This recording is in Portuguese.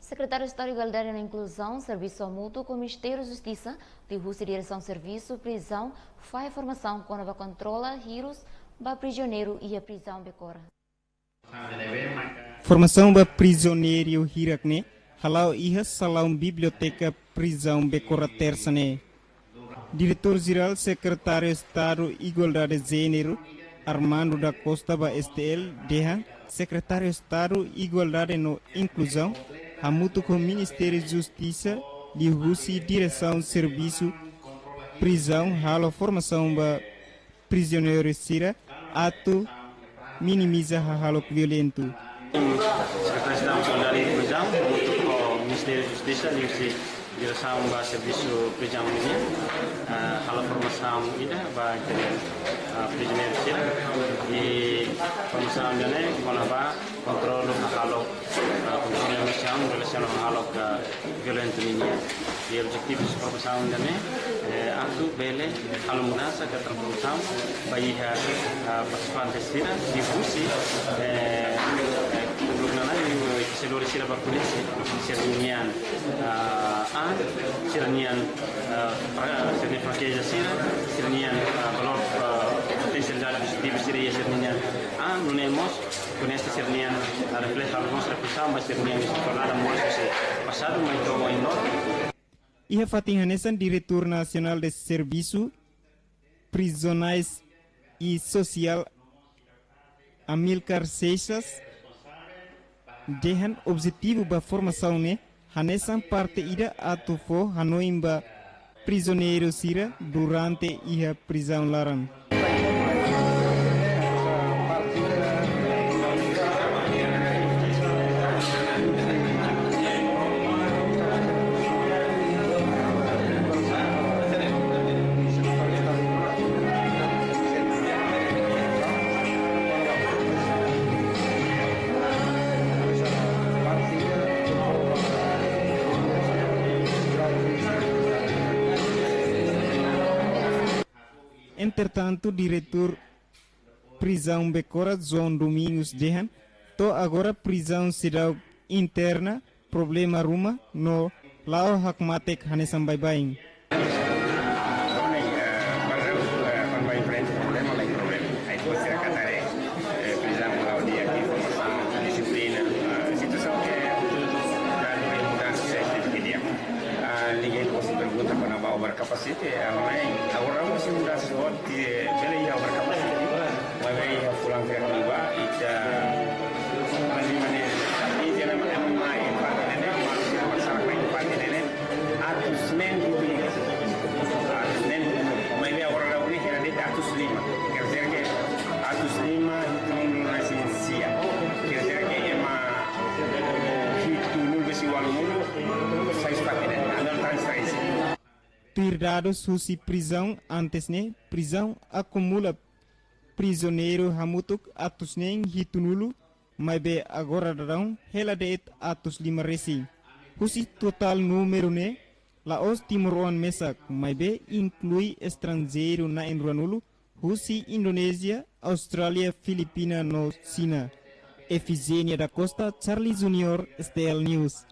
Secretário de Estado de Igualdade e Inclusão, Serviço Mútuo com o Ministério da Justiça, Dihusi Direção Serviço, Prisão, faz formação quando controla rios, prisioneiro e a prisão becora. Formação ba prisioneiro hirakne, halau iha salau biblioteca prisão becora tersane. Diretor-Geral Secretário de Estado de Igualdade de Gênero, Armando da Costa ba STL, Dehan, Secretário de Estado de Igualdade e Inclusão, Hamutu com o Ministério da Justiça, Dihusi Direção Serviço, Prisão, halo formação ba prisioneiro sira, ato minimiza halo violento. Secretário de Estado de Igualdade e Inclusão, Hamutu com o Ministério da Justiça, Dihusi Direção ba Serviço Prisão ini, halo formação ida ba prisioneiro sira, e formação dane kona ba controle halo controle missão relação halo ka violento ini. E o objetivo da formação dane atu bele halo mudança ka transformação bayi participantes sira difusi seluruh sila berpolisi sernian sernian sernian francesa sira sernian valor potencial di bisiri sernian nunemos con este sernian refleja alguns reflexão mas sernian tornada muito se passado muito menor. Iha Fatih Hanesan, Diretor Nacional de Serviço Prisionais e Social, Amilcar Seixas, Dehan objetivo ba formação ne Hanesan parte ida atufo hanoimba prisioneiro sira durante iha prisão laran. Entretanto, diretor prisão Becora, João Domingos Dehan, to agora prisão cidade interna, problema ruma, no lao hakmatek hanesam bye-bye. Overcapacity, agora masih muda sesuatu bela ia overcapacity, mas ia pulang ke Riba, ita mana ini dia nama mai pada nenek masih masalah mai pada nenek, atus nen ini, atus nen, mai dia orang ini kira dia atus lima, kira-kira atus lima itu masih siap, kira-kira emang itu nul besi walu mulu, saya sepakat dengan anda transferensi. Dados husi prisão antes ne prisão acumula prisioneiro hamutuk atus nem hitunulu mas be agora darão hela de atus lima resi husi total número ne laos timuruan mesak mas be inclui estrangeiro na enruanulu husi Indonésia Austrália Filipina no China Efigênia da Costa Charlie Junior STL News.